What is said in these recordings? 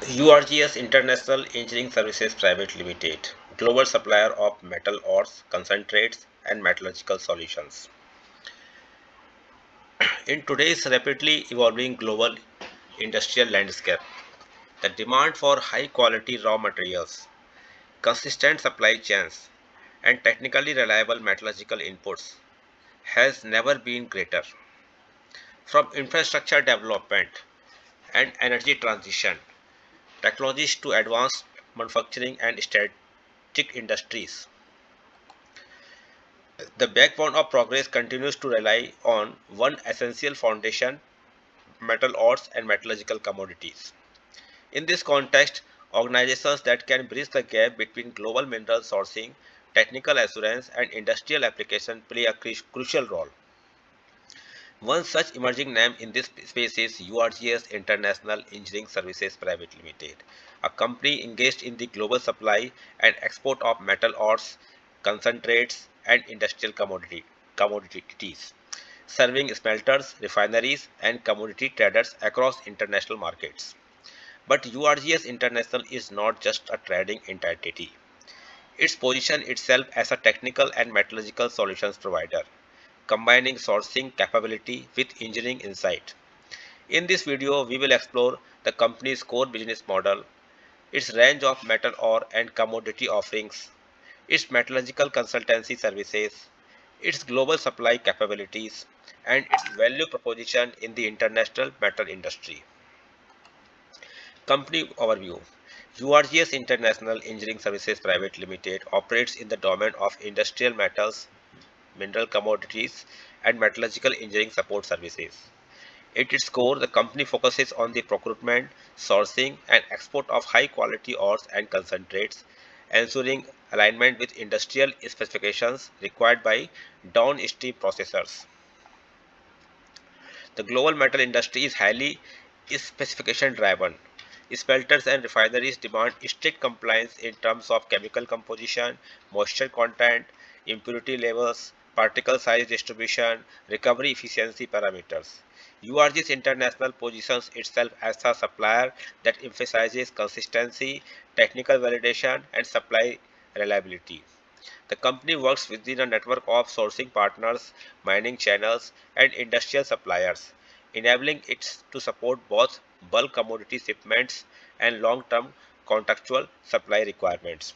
URGS International Engineering Services Private Limited, global supplier of metal ores, concentrates, and metallurgical solutions. In today's rapidly evolving global industrial landscape, the demand for high quality raw materials, consistent supply chains, and technically reliable metallurgical inputs has never been greater. From infrastructure development and energy transition technologies to advanced manufacturing and strategic industries, the backbone of progress continues to rely on one essential foundation: metal ores and metallurgical commodities. In this context, organizations that can bridge the gap between global mineral sourcing, technical assurance, and industrial application play a crucial role. One such emerging name in this space is URGS International Engineering Services Private Limited, a company engaged in the global supply and export of metal ores, concentrates, and industrial commodities, serving smelters, refineries, and commodity traders across international markets. But URGS International is not just a trading entity. It positions itself as a technical and metallurgical solutions provider, combining sourcing capability with engineering insight. In this video, we will explore the company's core business model, its range of metal ore and commodity offerings, its metallurgical consultancy services, its global supply capabilities, and its value proposition in the international metal industry. Company overview: URGS International Engineering Services Private Limited operates in the domain of industrial metals, mineral commodities, and metallurgical engineering support services. At its core, the company focuses on the procurement, sourcing, and export of high quality ores and concentrates, ensuring alignment with industrial specifications required by downstream processors. The global metal industry is highly specification driven. Smelters and refineries demand strict compliance in terms of chemical composition, moisture content, impurity levels, particle size distribution, recovery efficiency parameters. URG's International positions itself as a supplier that emphasizes consistency, technical validation, and supply reliability. The company works within a network of sourcing partners, mining channels, and industrial suppliers, enabling it to support both bulk commodity shipments and long-term contractual supply requirements.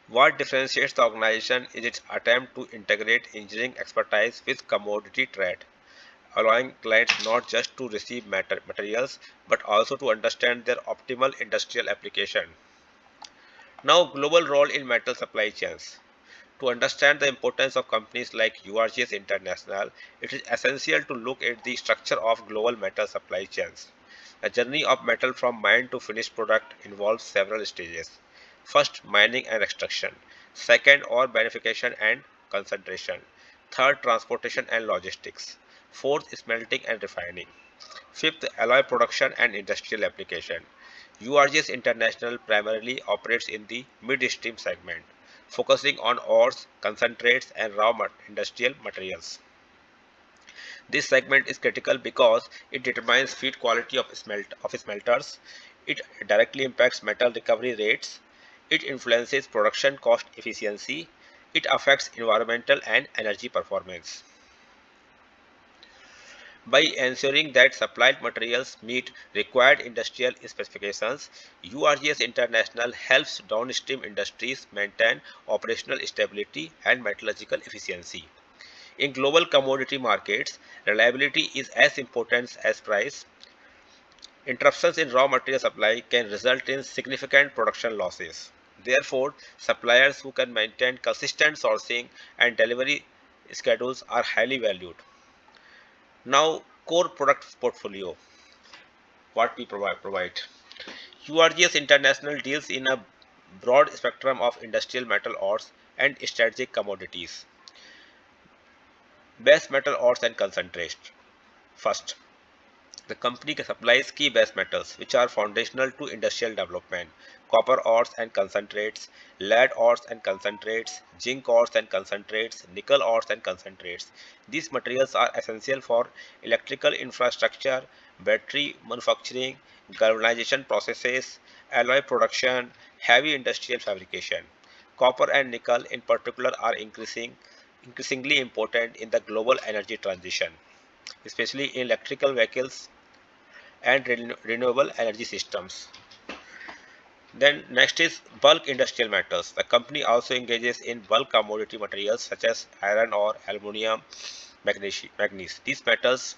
What differentiates the organization is its attempt to integrate engineering expertise with commodity trade, allowing clients not just to receive materials but also to understand their optimal industrial application. Now, global role in metal supply chains. To understand the importance of companies like URGS International, it is essential to look at the structure of global metal supply chains. The journey of metal from mine to finished product involves several stages. First, mining and extraction. Second, ore beneficiation and concentration. Third, transportation and logistics. Fourth, smelting and refining. Fifth, alloy production and industrial application. URGS International primarily operates in the midstream segment, focusing on ores, concentrates, and industrial materials. This segment is critical because it determines feed quality of smelters, it directly impacts metal recovery rates, it influences production cost efficiency, it affects environmental and energy performance. By ensuring that supplied materials meet required industrial specifications, URGS International helps downstream industries maintain operational stability and metallurgical efficiency. In global commodity markets, reliability is as important as price. Interruptions in raw material supply can result in significant production losses. Therefore, suppliers who can maintain consistent sourcing and delivery schedules are highly valued. Now, core product portfolio, what we provide. URGS International deals in a broad spectrum of industrial metal ores and strategic commodities. Base metal ores and concentrates. First, the company supplies key base metals which are foundational to industrial development: copper ores and concentrates, lead ores and concentrates, zinc ores and concentrates, nickel ores and concentrates. These materials are essential for electrical infrastructure, battery manufacturing, galvanization processes, alloy production, heavy industrial fabrication. Copper and nickel in particular are increasingly important in the global energy transition, especially in electrical vehicles and renewable energy systems. Then next is bulk industrial metals. The company also engages in bulk commodity materials such as iron ore, aluminium, manganese. These metals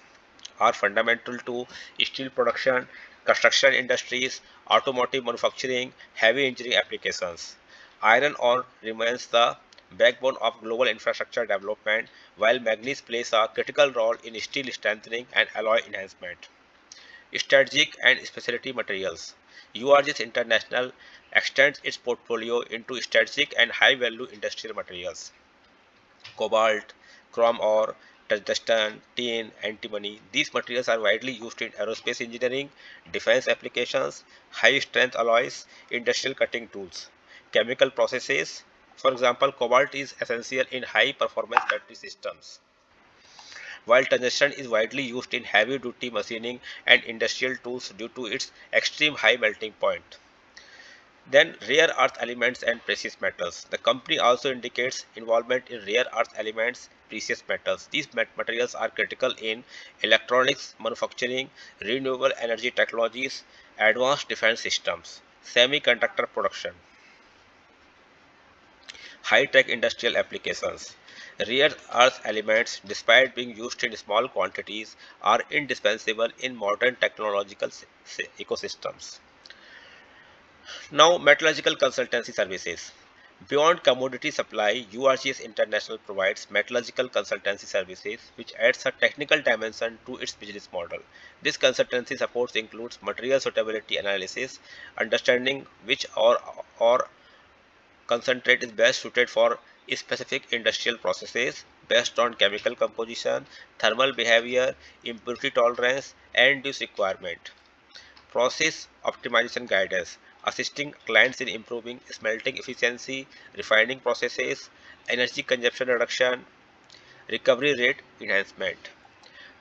are fundamental to steel production, construction industries, automotive manufacturing, heavy engineering applications. Iron ore remains the backbone of global infrastructure development, while manganese plays a critical role in steel strengthening and alloy enhancement. Strategic and specialty materials. URGS International extends its portfolio into strategic and high-value industrial materials. Cobalt, chrome ore, tungsten, tin, antimony. These materials are widely used in aerospace engineering, defense applications, high-strength alloys, industrial cutting tools, chemical processes. For example, cobalt is essential in high-performance battery systems, while tungsten is widely used in heavy-duty machining and industrial tools due to its extreme high melting point. Then rare earth elements and precious metals. The company also indicates involvement in rare earth elements, precious metals. These materials are critical in electronics manufacturing, renewable energy technologies, advanced defense systems, semiconductor production, high-tech industrial applications. Rare earth elements, despite being used in small quantities, are indispensable in modern technological ecosystems. Now, metallurgical consultancy services. Beyond commodity supply, URGS International provides metallurgical consultancy services, which adds a technical dimension to its business model. This consultancy support includes material suitability analysis, understanding which or concentrate is best suited for specific industrial processes based on chemical composition, thermal behavior, impurity tolerance, and use requirement. Process optimization guidance, assisting clients in improving smelting efficiency, refining processes, energy consumption reduction, recovery rate enhancement.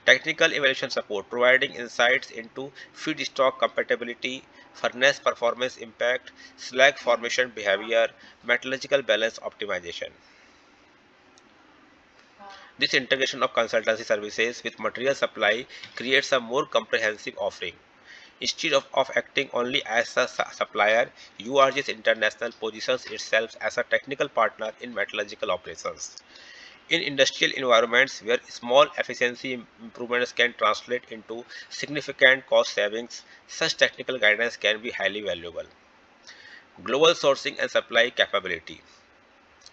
Technical evaluation support, providing insights into feedstock compatibility, furnace performance impact, slag formation behavior, metallurgical balance optimization. This integration of consultancy services with material supply creates a more comprehensive offering. Instead of acting only as a supplier, URGS International positions itself as a technical partner in metallurgical operations. In industrial environments where small efficiency improvements can translate into significant cost savings, such technical guidance can be highly valuable. Global sourcing and supply capability.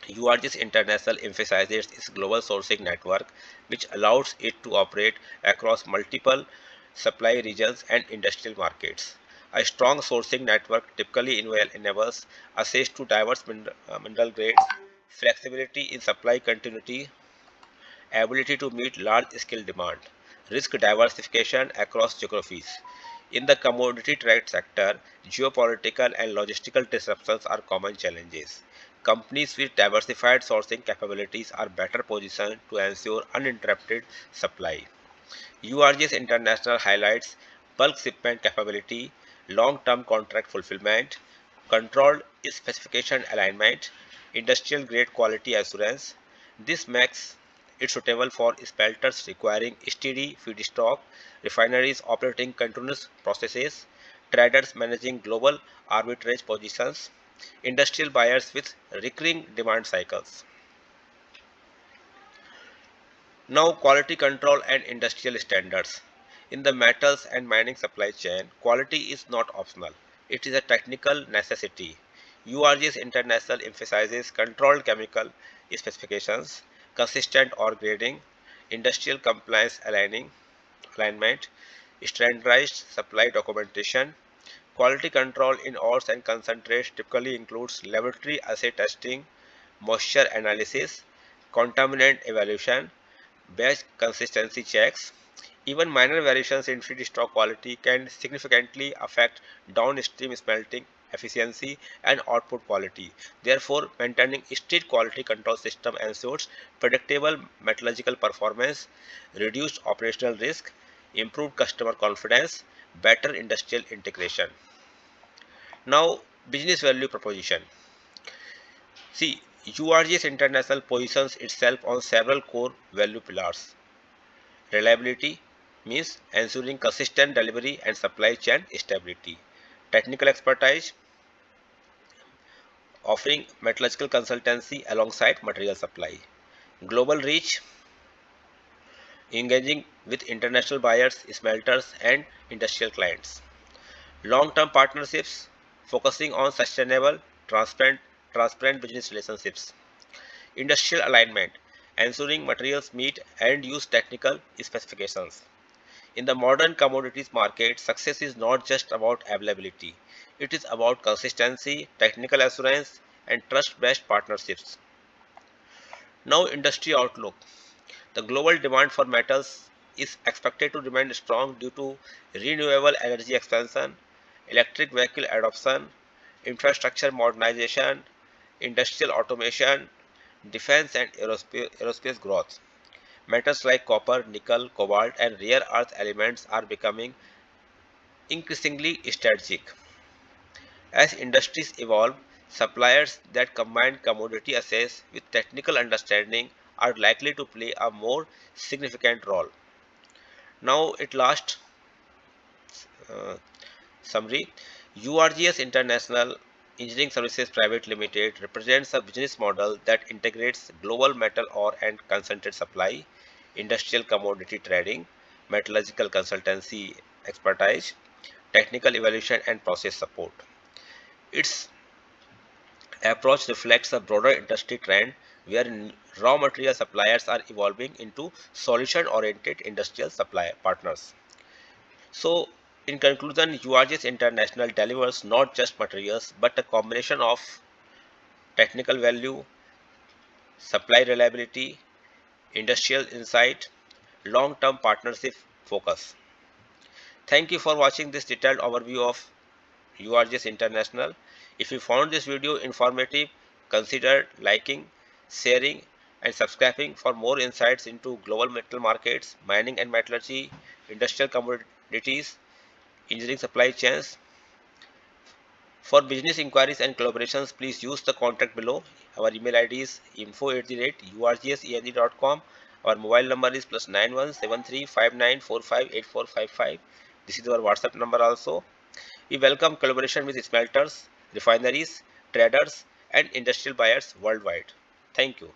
URGS International emphasizes its global sourcing network, which allows it to operate across multiple supply regions and industrial markets. A strong sourcing network typically enables access to diverse mineral grades, flexibility in supply continuity, ability to meet large scale demand, risk diversification across geographies. In the commodity trade sector, geopolitical and logistical disruptions are common challenges. Companies with diversified sourcing capabilities are better positioned to ensure uninterrupted supply. URGS International highlights bulk shipment capability, long-term contract fulfillment, controlled specification alignment, industrial grade quality assurance. This makes it suitable for smelters requiring steady feedstock, refineries operating continuous processes, traders managing global arbitrage positions, industrial buyers with recurring demand cycles. Now, quality control and industrial standards. In the metals and mining supply chain, quality is not optional. It is a technical necessity. URGS International emphasizes controlled chemical specifications, consistent ore grading, industrial compliance alignment, standardized supply documentation. Quality control in ores and concentrates typically includes laboratory assay testing, moisture analysis, contaminant evaluation, batch consistency checks. Even minor variations in feedstock quality can significantly affect downstream smelting efficiency and output quality. Therefore, maintaining a strict quality control system ensures predictable metallurgical performance, reduced operational risk, improved customer confidence, better industrial integration. Now, business value proposition. See, URGS International positions itself on several core value pillars. Reliability means ensuring consistent delivery and supply chain stability. Technical expertise, offering metallurgical consultancy alongside material supply. Global reach, engaging with international buyers, smelters, and industrial clients. Long-term partnerships, focusing on sustainable, transparent business relationships. Industrial alignment, ensuring materials meet end-use technical specifications. In the modern commodities market, success is not just about availability. It is about consistency, technical assurance, and trust-based partnerships. Now, industry outlook. The global demand for metals is expected to remain strong due to renewable energy expansion, electric vehicle adoption, infrastructure modernization, industrial automation, defense and aerospace growth. Metals like copper, nickel, cobalt, and rare earth elements are becoming increasingly strategic. As industries evolve, suppliers that combine commodity access with technical understanding are likely to play a more significant role. Now, at last, uh, summary. URGS International Engineering Services Private Limited represents a business model that integrates global metal ore and concentrate supply, industrial commodity trading, metallurgical consultancy expertise, technical evaluation, and process support. Its approach reflects a broader industry trend where raw material suppliers are evolving into solution oriented industrial supply partners. So, in conclusion, URGS International delivers not just materials but a combination of technical value, supply reliability, industrial insight, long term partnership focus. Thank you for watching this detailed overview of URGS International. If you found this video informative, consider liking, sharing, and subscribing for more insights into global metal markets, mining and metallurgy, industrial commodities, engineering supply chains. For business inquiries and collaborations, please use the contact below. Our email ID is info@urgseng.com. Our mobile number is +917359458455. This is our WhatsApp number also. We welcome collaboration with smelters, refineries, traders, and industrial buyers worldwide. Thank you.